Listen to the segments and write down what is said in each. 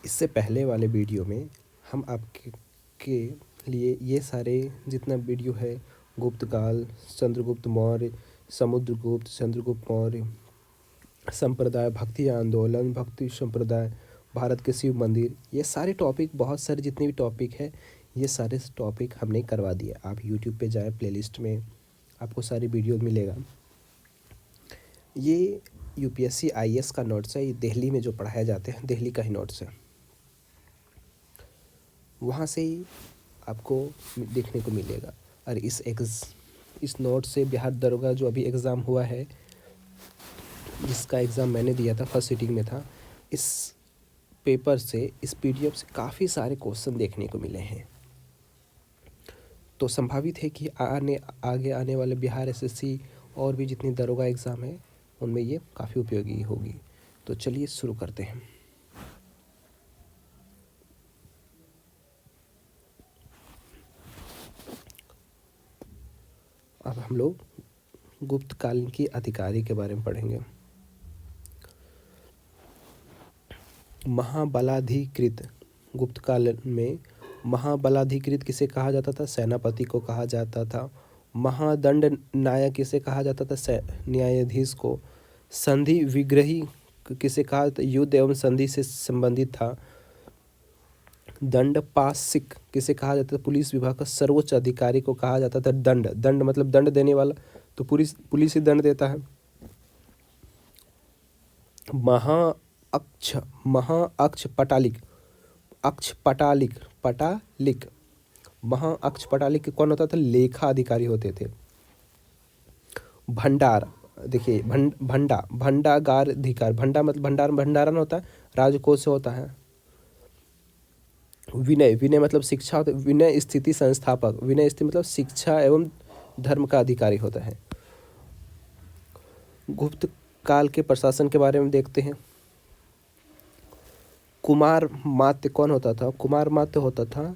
इससे पहले वाले वीडियो में हम आपके के लिए ये सारे जितना वीडियो है, गुप्त काल, चंद्रगुप्त मौर्य, समुद्रगुप्त, चंद्रगुप्त मौर्य, संप्रदाय, भक्ति आंदोलन, भक्ति संप्रदाय, भारत के शिव मंदिर, ये सारे टॉपिक, बहुत सारे जितने भी टॉपिक है, ये सारे टॉपिक हमने करवा दिए। आप यूट्यूब पे जाएं, प्लेलिस्ट में आपको सारी वीडियो मिलेगा। ये यूपीएससी आईएएस का नोट्स है, ये दिल्ली में जो पढ़ाया जाते हैं, दिल्ली का ही नोट्स है, वहाँ से ही आपको देखने को मिलेगा। और इस नोट से बिहार दरोगा जो अभी एग्ज़ाम हुआ है, जिसका एग्ज़ाम मैंने दिया था, फर्स्ट सीटिंग में था, इस पेपर से, इस पीडीएफ से काफ़ी सारे क्वेश्चन देखने को मिले हैं। तो संभावित है कि आगे आने वाले बिहार एसएससी और भी जितनी दरोगा एग्ज़ाम है, उनमें ये काफ़ी उपयोगी होगी। तो चलिए शुरू करते हैं। अब हम लोग गुप्त काल की अधिकारी के बारे में पढ़ेंगे। महाबलाधिकृत, गुप्त काल में महाबलाधिकृत किसे कहा जाता था? सेनापति को कहा जाता था। महादंड नायक किसे कहा जाता था? न्यायाधीश को। संधि विग्रही किसे कहा? युद्ध एवं संधि से संबंधित था। दंडपाशिक किसे कहा जाता था? पुलिस विभाग का सर्वोच्च अधिकारी को कहा जाता था। दंड मतलब दंड देने वाला, तो पुलिस ही दंड देता है। महाअक्ष पटालिक महाअक्ष पटालिक कौन होता था? लेखा अधिकारी होते थे। भंडार, देखिए भंडागार अधिकार, भंडा मतलब भंडारण होता है, राजकोष से होता है। विनय मतलब शिक्षा होता है। विनय स्थिति संस्थापक, विनय स्थिति मतलब शिक्षा एवं धर्म का अधिकारी होता है। गुप्त काल के प्रशासन के बारे में देखते हैं। कुमार मात्य कौन होता था? कुमार मात्य होता था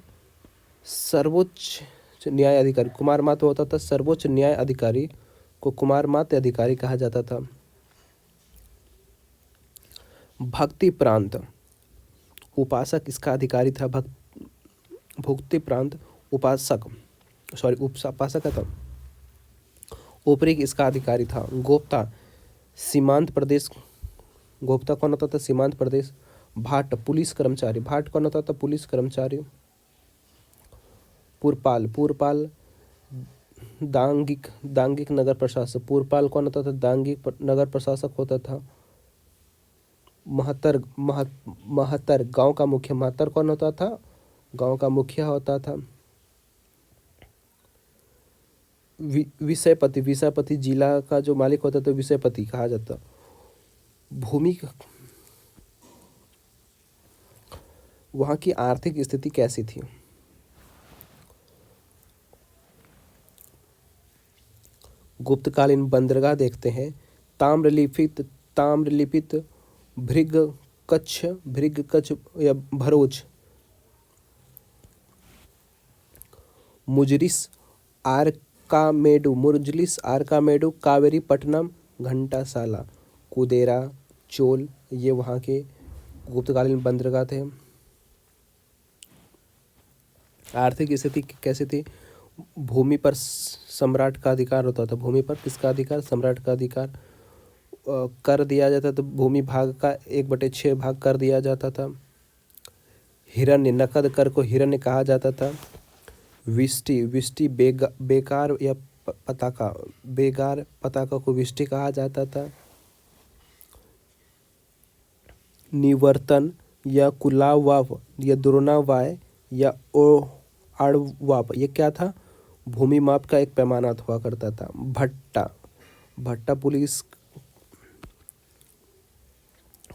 सर्वोच्च न्याय अधिकारी। कुमार मात्य होता था सर्वोच्च न्याय अधिकारी को कुमार मात्य अधिकारी कहा जाता था। भक्ति प्रांत उपासक इसका अधिकारी था। भुक्ति प्रांत उपासक था। उपरिक इसका अधिकारी था। गोप्ता सीमांत प्रदेश, गोप्ता कौन होता था? सीमांत प्रदेश। भाट पुलिस कर्मचारी, भाट कौन होता था? पुलिस कर्मचारी। पुरपाल दांगिक नगर प्रशासक, पुरपाल कौन होता था? दांगिक नगर प्रशासक होता था। महतर गांव का मुखिया, महतर कौन होता था? गांव का मुखिया होता था। विषयपति जिला का जो मालिक होता था, विषयपति कहा जाता। भूमि, वहाँ की आर्थिक स्थिति कैसी थी? गुप्तकालीन बंदरगाह देखते हैं। ताम्रलिपित भृग कच्छ या भरूच। मुजलिस आर्कामेडू, कावेरीपट्टनम, घंटासाला, कुदेरा, चोल, ये वहाँ के गुप्तकालीन बंदरगाह थे। आर्थिक स्थिति कैसी थी? भूमि पर सम्राट का अधिकार होता था। भूमि पर किसका अधिकार? सम्राट का अधिकार। कर दिया जाता था, भूमि भाग का 1/6 भाग कर दिया जाता था। हिरण्य, नकद कर को हिरण्य कहा जाता था। विष्टि बेकार या पताका को विष्टि कहा जाता था। निवर्तन या कुलावाव या द्रोणावाय या आड़वाप, ये क्या था? भूमि माप का एक पैमाना हुआ करता था। भट्टा पुलिस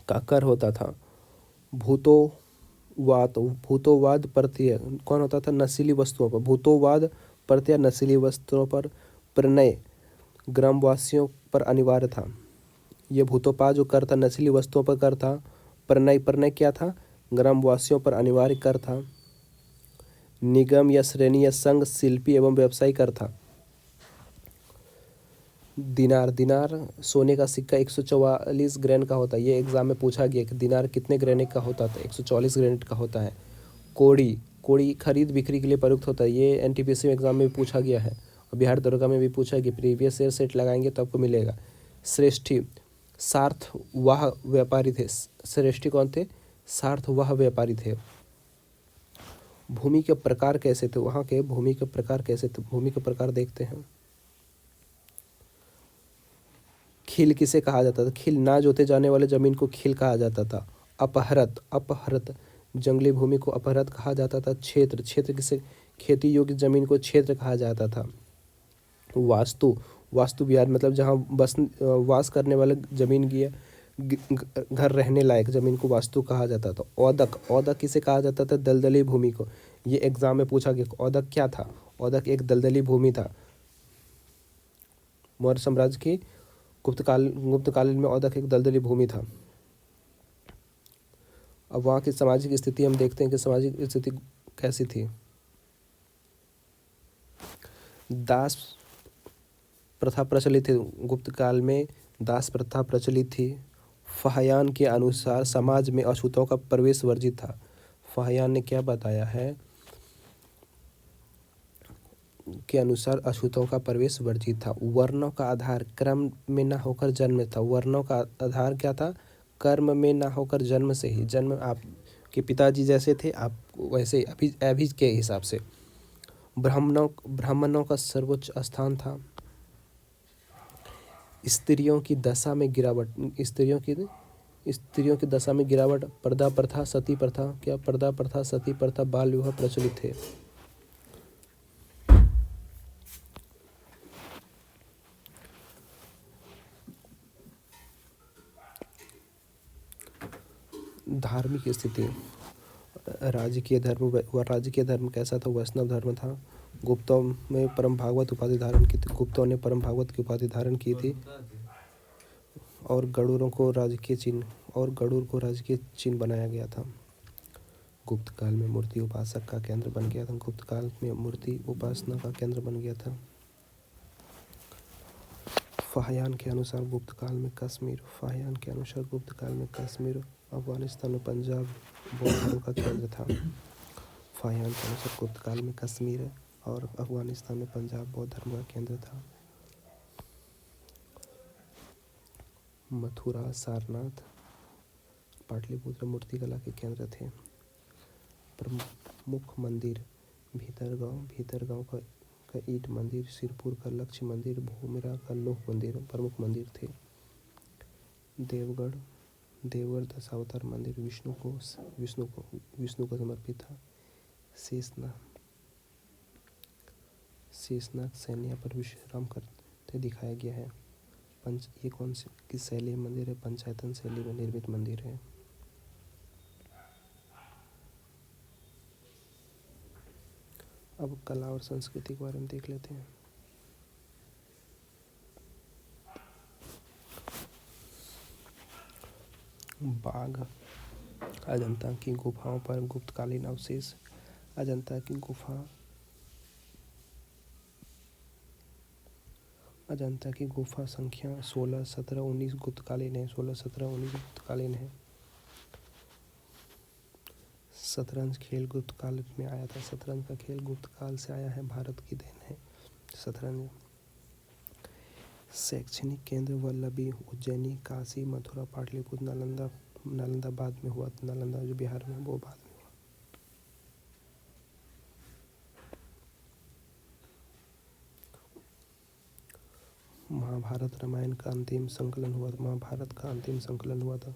का कर होता था। भूतोवाद प्रत्यय कौन होता था? नशीली वस्तुओं पर। भूतोवाद प्रत्यय नशीली वस्तुओं पर। प्रणय ग्रामवासियों पर अनिवार्य था। ये भूतोपाद जो कर था, नशीली वस्तुओं पर कर था। प्रणय क्या था? ग्रामवासियों पर अनिवार्य कर था। निगम या श्रेणी या संघ शिल्पी एवं व्यवसायी कर था। दिनार, दिनार सोने का सिक्का 144 ग्रेन का होता है। ये एग्जाम में पूछा गया कि दिनार कितने ग्रेनेट का होता था, 144 ग्रेनेट का होता है। कोड़ी, कोड़ी खरीद बिक्री के लिए प्रयुक्त होता है। ये एनटीपीसी एग्जाम में भी पूछा गया है और बिहार दरोगा में भी पूछा कि प्रीवियस ईयर सेट लगाएंगे तो आपको मिलेगा। श्रेष्ठी, सार्थवाह व्यापारी थे। श्रेष्ठी कौन थे? सार्थवाह व्यापारी थे। भूमि के प्रकार कैसे थे? वहाँ के भूमि के प्रकार कैसे थे? भूमि के प्रकार देखते हैं। खील किसे कहा जाता था? खील, ना जोते जाने वाले जमीन को खील कहा जाता था। अपहरत, अपहरत जंगली भूमि को अपहरत कहा जाता था। क्षेत्र, क्षेत्र किसे? खेती योग्य जमीन को क्षेत्र कहा जाता था। वास्तु, वास्तु विहार मतलब जहाँ बस वास करने वाले जमीन की घर रहने लायक जमीन को वास्तु कहा जाता था। औदक, औदक किसे कहा जाता था? दलदली भूमि को। ये एग्जाम में पूछा गया औदक क्या था? औदक एक दलदली भूमि था। मौर्य साम्राज्य की गुप्तकालीन में औदक एक दलदली भूमि था। अब वहाँ की सामाजिक स्थिति हम देखते हैं कि सामाजिक स्थिति कैसी थी। दास प्रथा प्रचलित थी गुप्त काल में, दास प्रथा प्रचलित थी। फाहियान के अनुसार समाज में अछूतों का प्रवेश वर्जित था। फाहियान ने क्या बताया है? के अनुसार अछूतों का प्रवेश वर्जित था। वर्णों का आधार कर्म में न होकर जन्म था। वर्णों का आधार क्या था? कर्म में न होकर जन्म से ही। जन्म आपके पिताजी जैसे थे आप वैसे अभी के हिसाब से। ब्राह्मणों का सर्वोच्च स्थान था। स्त्रियों की दशा में गिरावट, स्त्रियों की दशा में गिरावट। पर्दा प्रथा, सती प्रथा, क्या पर्दा प्रथा, सती प्रथा, बाल विवाह प्रचलित थे। धार्मिक स्थिति, राजकीय धर्म कैसा था? वैष्णव धर्म था। गुप्तों में परम भागवत उपाधि धारण की थी। गुप्तों ने परम भागवत की उपाधि धारण की थी। और गरुड़ को राजकीय चिन्ह बनाया गया था। गुप्त काल में मूर्ति उपासक का केंद्र बन गया था। गुप्त काल में मूर्ति उपासना का केंद्र बन गया था। फाहियान के अनुसार गुप्त काल में कश्मीर, अफगानिस्तान और पंजाब बौद्ध धर्म का केंद्र था। फाहियान के अनुसार गुप्त काल में कश्मीर और अफगानिस्तान में पंजाब बौद्ध धर्म का केंद्र था। मथुरा, सारनाथ, पाटलिपुत्र मूर्तिकला के केंद्र थे। प्रमुख मंदिर, भीतरगांव का ईट मंदिर, सिरपुर का लक्ष्य मंदिर, भूमिरा का लोह मंदिर प्रमुख मंदिर थे। देवगढ़ दशावतार मंदिर विष्णु को समर्पित था। शेषनाग सैन्य पर विश्राम करते दिखाया गया है। ये कौन सी किस शैली मंदिर है? पंचायतन शैली में निर्मित मंदिर है। अब कला और संस्कृति के बारे में देख लेते हैं। बाघ, अजंता की गुफाओं पर गुप्तकालीन अवशेष। अजंता की गुफा संख्या 16, 17, 19 गुप्तकालीन है। 16, 17, 19 गुप्तकालीन है। शतरंज खेल गुप्तकाल में आया था। शतरंज का खेल गुप्तकाल से आया है, भारत की देन है शतरंज। शैक्षणिक केंद्र वल्लभी, उज्जैनी, काशी, मथुरा, पाटलिपुत्र, नालंदा बाद में हुआ। नालंदा जो बिहार में वो बाद में हुआ। महाभारत रामायण का अंतिम संकलन हुआ। महाभारत का अंतिम संकलन हुआ था।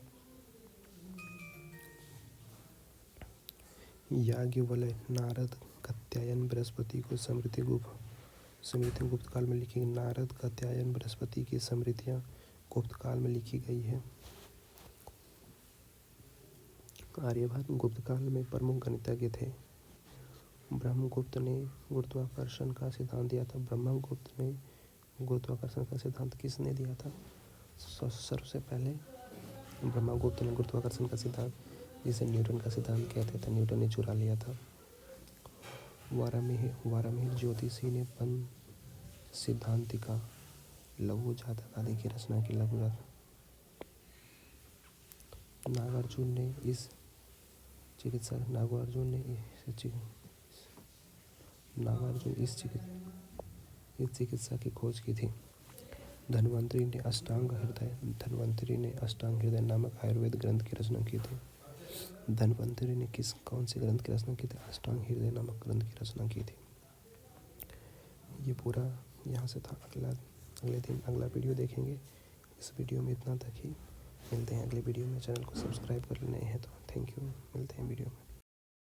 याज्ञवल्क्य, नारद, कात्यायन, बृहस्पति को स्मृति गुप्त काल में लिखी। नारद, कात्यायन, बृहस्पति की स्मृतियाँ गुप्त काल में लिखी गई है। आर्यभट्ट गुप्त काल में प्रमुख गणितज्ञ थे। ब्रह्मगुप्त ने गुरुत्वाकर्षण का सिद्धांत दिया था। ब्रह्मगुप्त ने गुरुत्वाकर्षण का सिद्धांत किसने दिया था? सबसे पहले ब्रह्मगुप्त ने गुरुत्वाकर्षण का सिद्धांत, जिसे न्यूटन का सिद्धांत कहते थे, न्यूटन ने चुरा लिया था। वारामिहिर ज्योतिषी ने पंच सिद्धांतिका लघु जातक आदि की रचना की। लघु जातक नागार्जुन ने इस चिकित्सा की खोज की थी। धन्वंतरि ने अष्टांग हृदय नामक आयुर्वेद ग्रंथ की रचना की थी। धन्वंतरि ने कौन से ग्रंथ की रचना की थी? अष्टांग हृदय नामक ग्रंथ की रचना की थी। ये पूरा यहाँ से था। अगले दिन अगला वीडियो देखेंगे। इस वीडियो में इतना तक ही। मिलते हैं अगले वीडियो में। चैनल को सब्सक्राइब कर लेना है तो थैंक यू। मिलते हैं वीडियो में।